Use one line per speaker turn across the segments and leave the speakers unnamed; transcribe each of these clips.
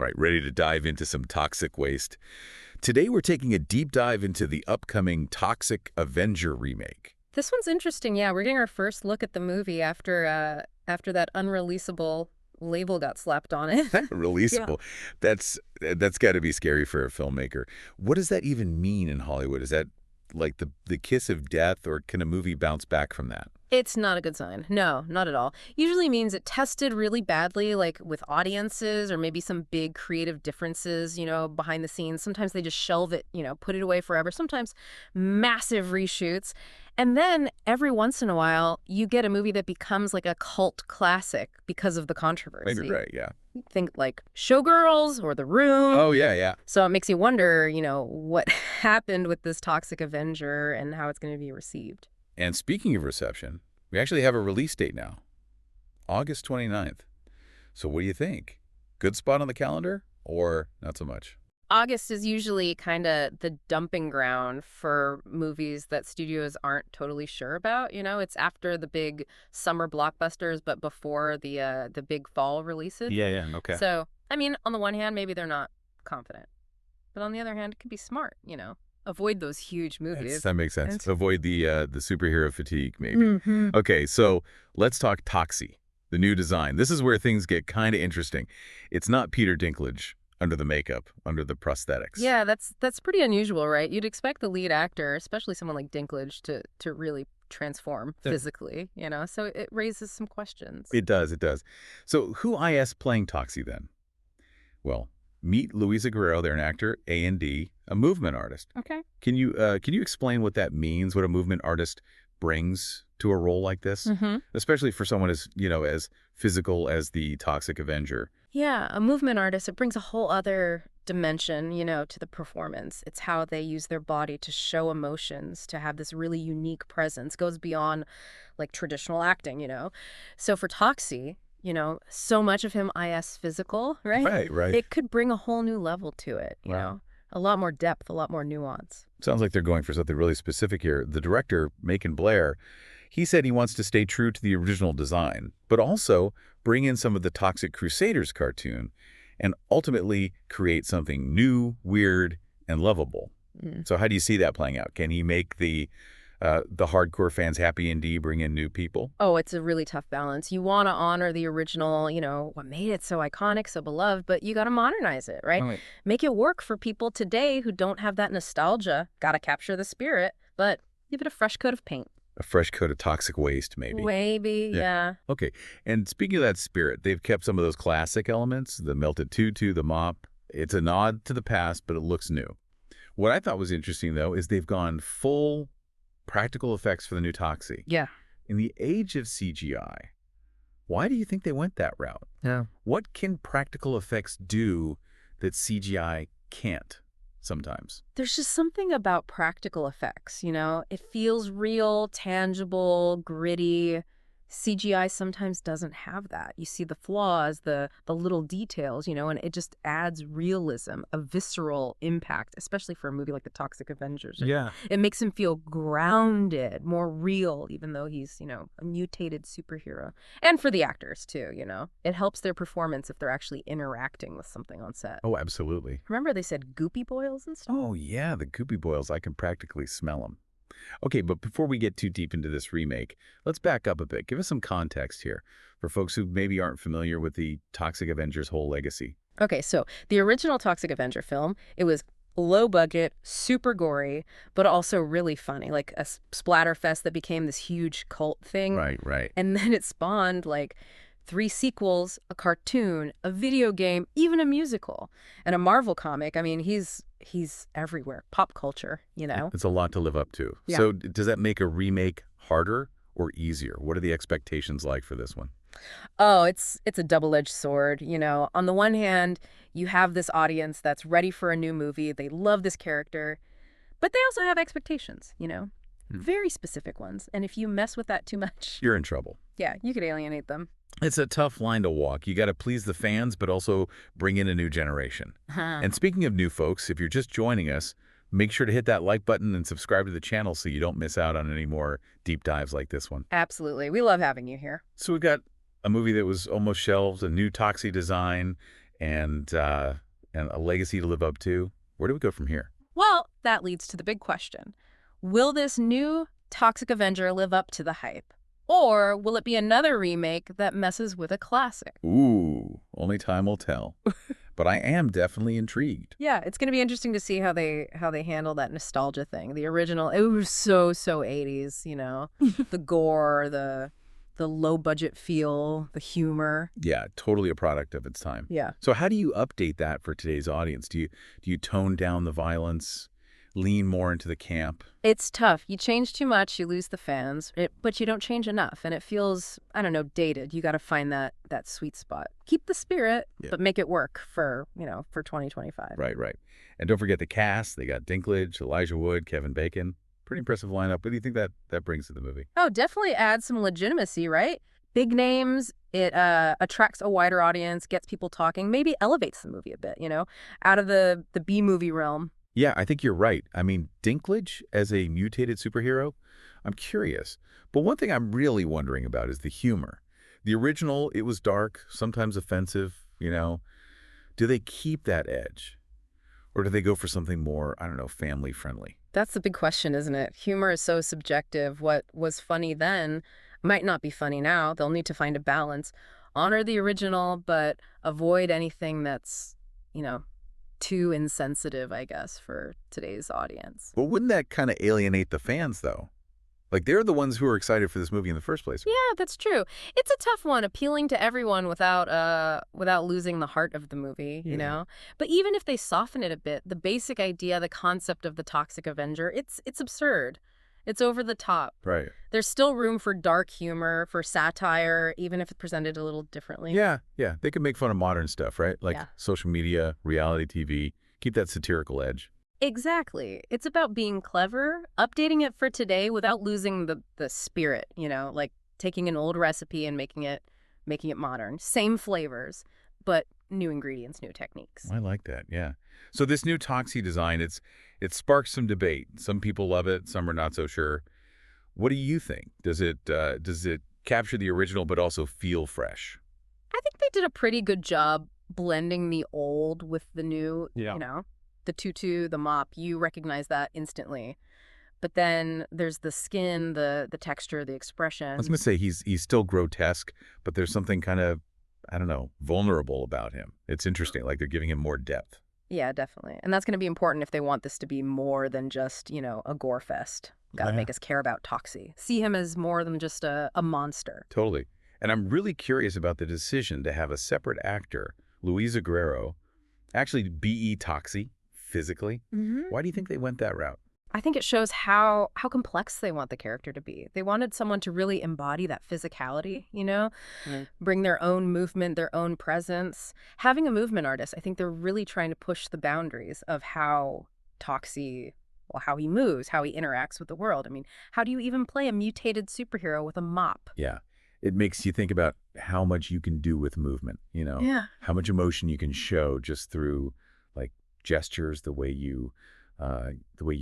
Right, ready to dive into some toxic waste. Today we're taking a deep dive into the upcoming Toxic Avenger remake.
This one's interesting. Yeah, we're getting our first look at the movie after that unreleasable label got slapped on it. Yeah.
Releasable. That's got to be scary for a filmmaker. What does that even mean in Hollywood? Is that like the kiss of death, or can a movie bounce back from that?
It's not a good sign. No, not at all. Usually means it tested really badly, like with audiences or maybe some big creative differences, behind the scenes. Sometimes they just shelve it, put it away forever. Sometimes massive reshoots. And then every once in a while, you get a movie that becomes like a cult classic because of the
Maybe
controversy.
right, yeah.
Think like Showgirls or The Room.
Oh, yeah, yeah.
So it makes you wonder, what happened with this Toxic Avenger and how it's going to be received.
And speaking of reception, we actually have a release date now, August 29th. So what do you think? Good spot on the calendar or not so much?
August is usually kind of the dumping ground for movies that studios aren't totally sure about. It's after the big summer blockbusters, but before the big fall releases.
Yeah, okay.
So, I mean, on the one hand, maybe they're not confident, but on the other hand, it could be smart. Avoid those huge movies.
That makes sense.
And-
Avoid the superhero fatigue, maybe.
Mhm.
Okay, so let's talk Toxie, the new design. This is where things get kind of interesting. It's not Peter Dinklage under the makeup, under the prosthetics.
Yeah, that's pretty unusual, right? You'd expect the lead actor, especially someone like Dinklage, to really transform physically, So it raises some questions.
It does, it does. So who is playing Toxie then? Well, meet Luisa Guerrero, they're an actor, A&D, a movement artist.
Okay.
Can you explain what that means, what a movement artist brings to a role like this?
Mm-hmm.
Especially for someone as physical as the Toxic Avenger.
Yeah, a movement artist, it brings a whole other dimension, to the performance. It's how they use their body to show emotions, to have this really unique presence, goes beyond like traditional acting. So for Toxie, so much of him is physical, right?
Right.
It could bring a whole new level to it, you
Wow.
know, a lot more depth, a lot more nuance.
Sounds like they're going for something really specific here. The director, Macon Blair, he said he wants to stay true to the original design, but also bring in some of the Toxic Crusaders cartoon and ultimately create something new, weird, and lovable. So how do you see that playing out? Can he make the hardcore fans happy and bring in new people?
Oh, it's a really tough balance. You want to honor the original, what made it so iconic, so beloved, but you got to modernize it, right?
Right.
Make it work for people today who don't have that nostalgia. Got to capture the spirit, but give it a fresh coat of paint.
A fresh coat of toxic waste, maybe.
Maybe, yeah.
Okay, and speaking of that spirit, they've kept some of those classic elements, the melted tutu, the mop. It's a nod to the past, but it looks new. What I thought was interesting, though, is they've gone full practical effects for the new Toxie.
Yeah.
In the age of CGI, why do you think they went that route?
Yeah.
What can practical effects do that CGI can't sometimes?
There's just something about practical effects, It feels real, tangible, gritty. CGI sometimes doesn't have that. You see the flaws, the little details, and it just adds realism, a visceral impact, especially for a movie like The Toxic Avengers.
Yeah.
It makes him feel grounded, more real, even though he's, a mutated superhero. And for the actors, too, It helps their performance if they're actually interacting with something on set.
Oh, absolutely.
Remember they said goopy boils and stuff?
Oh, yeah, the goopy boils. I can practically smell them. Okay, but before we get too deep into this remake, let's back up a bit. Give us some context here for folks who maybe aren't familiar with the Toxic Avenger's whole legacy.
Okay, so the original Toxic Avenger film, it was low budget, super gory, but also really funny, like a splatterfest that became this huge cult thing.
Right.
And then it spawned like 3 sequels, a cartoon, a video game, even a musical, and a Marvel comic. I mean, he's everywhere. Pop culture,
It's a lot to live up to.
Yeah.
So does that make a remake harder or easier? What are the expectations like for this one?
Oh, it's a double-edged sword, On the one hand, you have this audience that's ready for a new movie. They love this character, but they also have expectations, Very specific ones. And if you mess with that too much,
You're in trouble.
yeah, you could alienate them.
It's a tough line to walk. You got to please the fans, but also bring in a new generation. And speaking of new folks, if you're just joining us, make sure to hit that like button and subscribe to the channel so you don't miss out on any more deep dives like this one.
Absolutely. We love having you here.
So we've got a movie that was almost shelved, a new Toxie design, and a legacy to live up to. Where do we go from here?
Well, that leads to the big question. Will this new Toxic Avenger live up to the hype? Or will it be another remake that messes with a classic?
Ooh, only time will tell. But I am definitely intrigued.
Yeah, it's going to be interesting to see how they handle that nostalgia thing. The original, it was so 80s, you know. The gore, the low budget feel, the humor.
Yeah, totally a product of its time.
Yeah.
So how do you update that for today's audience? Do you tone down the violence, lean more into the camp?
It's tough. You change too much, you lose the fans, but you don't change enough, and it feels, I don't know, dated. You got to find that sweet spot. Keep the spirit, but make it work for 2025.
Right. And don't forget the cast. They got Dinklage, Elijah Wood, Kevin Bacon. Pretty impressive lineup. What do you think that brings to the movie?
Oh, definitely adds some legitimacy, right? Big names, it attracts a wider audience, gets people talking, maybe elevates the movie a bit, out of the B-movie realm.
Yeah, I think you're right. I mean, Dinklage as a mutated superhero, I'm curious. But one thing I'm really wondering about is the humor. The original, it was dark, sometimes offensive, Do they keep that edge? Or do they go for something more, I don't know, family-friendly?
That's the big question, isn't it? Humor is so subjective. What was funny then might not be funny now. They'll need to find a balance. Honor the original, but avoid anything that's, too insensitive, I guess, for today's audience.
But wouldn't that kind of alienate the fans, though? Like, they're the ones who are excited for this movie in the first place.
Yeah, that's true. It's a tough one, appealing to everyone without losing the heart of the movie, you know? But even if they soften it a bit, the basic idea, the concept of the Toxic Avenger, it's absurd. It's over the top.
Right.
There's still room for dark humor, for satire, even if it's presented a little differently.
Yeah. They can make fun of modern stuff, right? Like social media, reality TV. Keep that satirical edge.
Exactly. It's about being clever, updating it for today without losing the spirit, like taking an old recipe and making it modern. Same flavors, but new ingredients, new techniques.
I like that, yeah. So this new Toxie design, it sparks some debate. Some people love it, some are not so sure. What do you think? Does it capture the original but also feel fresh?
I think they did a pretty good job blending the old with the new, the tutu, the mop. You recognize that instantly. But then there's the skin, the texture, the expression.
I was going to say he's still grotesque, but there's something kind of, I don't know, vulnerable about him. It's interesting, like they're giving him more depth.
Yeah, definitely. And that's going to be important if they want this to be more than just, a gore fest. Got to make us care about Toxie. See him as more than just a monster.
Totally. And I'm really curious about the decision to have a separate actor, Luisa Guerrero, actually be Toxie physically. Why do you think they went that route?
I think it shows how complex they want the character to be. They wanted someone to really embody that physicality, bring their own movement, their own presence. Having a movement artist, I think they're really trying to push the boundaries of how Toxie, how he moves, how he interacts with the world. I mean, how do you even play a mutated superhero with a mop?
Yeah. It makes you think about how much you can do with movement, how much emotion you can show just through like gestures, the way you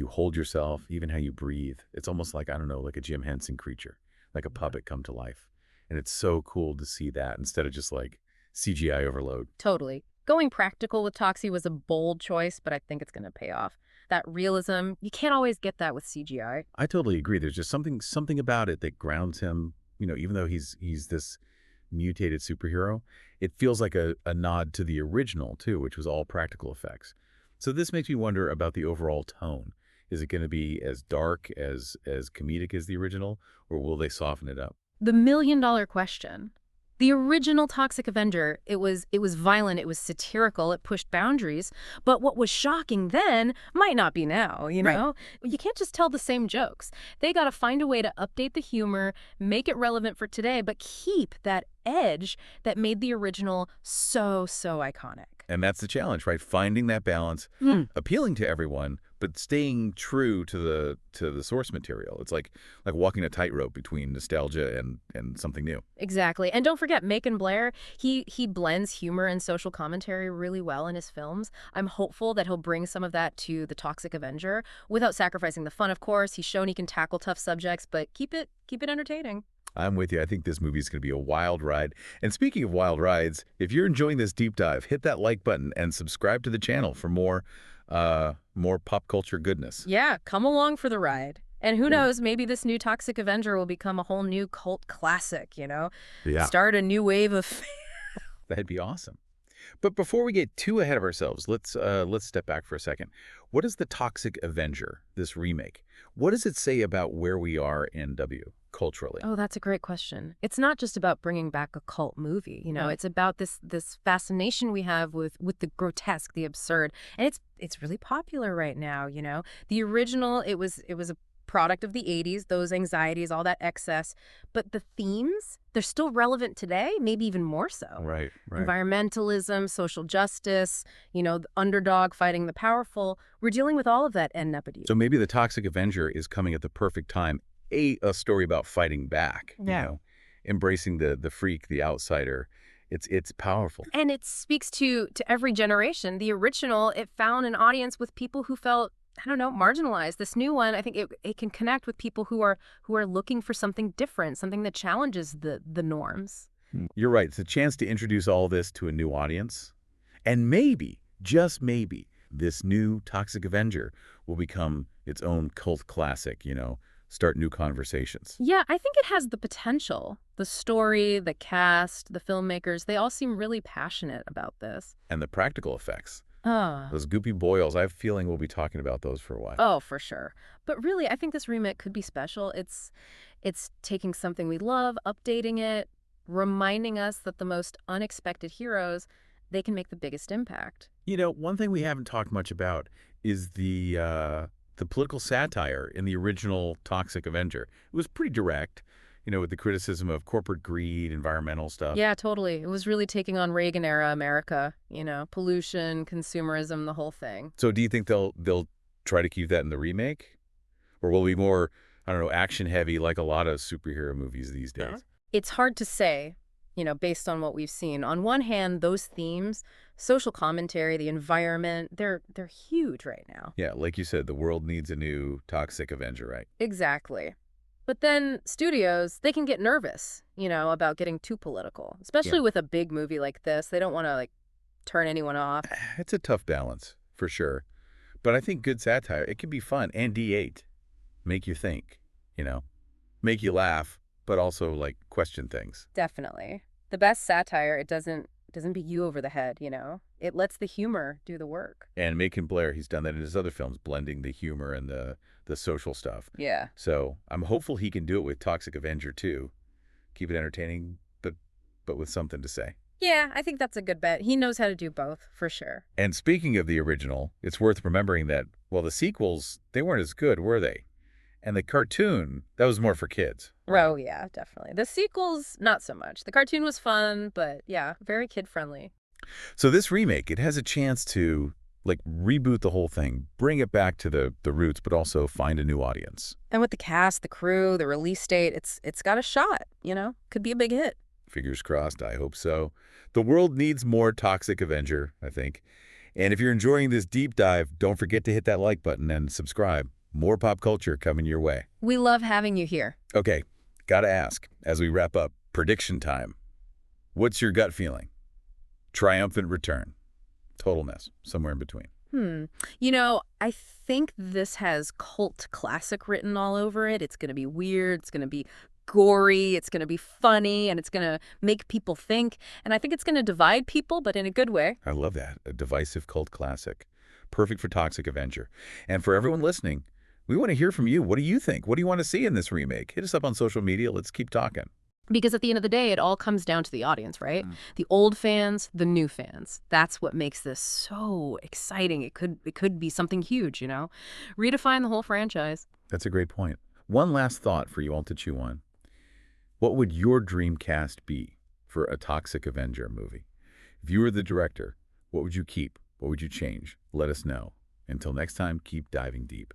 hold yourself, even how you breathe. It's almost like, I don't know, like a Jim Henson creature, like a puppet come to life. And it's so cool to see that instead of just like CGI overload.
Totally. Going practical with Toxie was a bold choice, but I think it's going to pay off. That realism, you can't always get that with CGI.
I totally agree. There's just something about it that grounds him, even though he's this mutated superhero, it feels like a nod to the original too, which was all practical effects. So this makes me wonder about the overall tone. Is it going to be as dark, as comedic as the original, or will they soften it up?
The million-dollar question. The original Toxic Avenger, it was violent, it was satirical, it pushed boundaries, but what was shocking then might not be now, Right. You can't just tell the same jokes. They got to find a way to update the humor, make it relevant for today, but keep that edge that made the original so iconic.
And that's the challenge, right? Finding that balance, appealing to everyone, but staying true to the source material. It's like walking a tightrope between nostalgia and something new.
Exactly. And don't forget, Macon Blair, he blends humor and social commentary really well in his films. I'm hopeful that he'll bring some of that to the Toxic Avenger without sacrificing the fun, of course. He's shown he can tackle tough subjects, but keep it entertaining.
I'm with you. I think this movie is going to be a wild ride. And speaking of wild rides, if you're enjoying this deep dive, hit that like button and subscribe to the channel for more pop culture goodness.
Yeah, come along for the ride. And who knows, maybe this new Toxic Avenger will become a whole new cult classic, you know?
Yeah,
Start a new wave of
that'd be awesome. But before we get too ahead of ourselves, let's step back for a second. What is the Toxic Avenger, this remake? What does it say about where we are in W culturally?
Oh, that's a great question. It's not just about bringing back a cult movie, you know.
Yeah.
It's about this fascination we have with the grotesque, the absurd, and it's really popular right now, you know. The original, it was a product of the 80s, those anxieties, all that excess, but the themes, they're still relevant today, maybe even more so.
Right, right.
Environmentalism, social justice, you know, the underdog fighting the powerful. We're dealing with all of that en Nepadu.
So maybe the Toxic Avenger is coming at the perfect time. A story about fighting back,
Yeah.
embracing the freak, the outsider. It's powerful.
And it speaks to every generation. The original, it found an audience with people who felt, I don't know, marginalized. This new one, I think it can connect with people who are looking for something different, something that challenges the norms.
You're right. It's a chance to introduce all this to a new audience. And maybe, just maybe, this new Toxic Avenger will become its own cult classic, start new conversations.
Yeah, I think it has the potential. The story, the cast, the filmmakers, they all seem really passionate about this.
And the practical effects.
Oh.
Those goopy boils, I have a feeling we'll be talking about those for a while.
Oh, for sure. But really, I think this remake could be special. It's taking something we love, updating it, reminding us that the most unexpected heroes, they can make the biggest impact.
One thing we haven't talked much about is the political satire in the original Toxic Avenger. It was pretty direct, with the criticism of corporate greed, environmental stuff.
Yeah, totally. It was really taking on Reagan-era America, pollution, consumerism, the whole thing.
So do you think they'll try to keep that in the remake? Or will it be more, I don't know, action-heavy like a lot of superhero movies these days?
It's hard to say, based on what we've seen. On one hand, those themes, social commentary, the environment, they're huge right now.
Yeah, like you said, the world needs a new Toxic Avenger, right?
Exactly. But then studios, they can get nervous, about getting too political, especially with a big movie like this. They don't want to, turn anyone off.
It's a tough balance, for sure. But I think good satire, it can be fun and D8. Make you think, make you laugh, but also, question things.
Definitely. The best satire, it doesn't beat you over the head, It lets the humor do the work.
And Macon Blair, he's done that in his other films, blending the humor and the social stuff.
Yeah.
So I'm hopeful he can do it with Toxic Avenger too. Keep it entertaining, but with something to say.
Yeah, I think that's a good bet. He knows how to do both, for sure.
And speaking of the original, it's worth remembering that, well, the sequels, they weren't as good, were they? And the cartoon, that was more for kids.
Oh, yeah, definitely. The sequels, not so much. The cartoon was fun, but yeah, very kid-friendly.
So this remake, it has a chance to, reboot the whole thing, bring it back to the roots, but also find a new audience.
And with the cast, the crew, the release date, it's got a shot, Could be a big hit.
Fingers crossed, I hope so. The world needs more Toxic Avenger, I think. And if you're enjoying this deep dive, don't forget to hit that like button and subscribe. More pop culture coming your way.
We love having you here.
Okay, gotta ask, as we wrap up, prediction time. What's your gut feeling? Triumphant return. Total mess. Somewhere in between.
I think this has cult classic written all over it. It's going to be weird. It's going to be gory. It's going to be funny. And it's going to make people think. And I think it's going to divide people, but in a good way.
I love that. A divisive cult classic. Perfect for Toxic Avenger. And for everyone listening, we want to hear from you. What do you think? What do you want to see in this remake? Hit us up on social media. Let's keep talking.
Because at the end of the day, it all comes down to the audience, right? The old fans, the new fans. That's what makes this so exciting. It could be something huge, Redefine the whole franchise.
That's a great point. One last thought for you all to chew on. What would your dream cast be for a Toxic Avenger movie? If you were the director, what would you keep? What would you change? Let us know. Until next time, keep diving deep.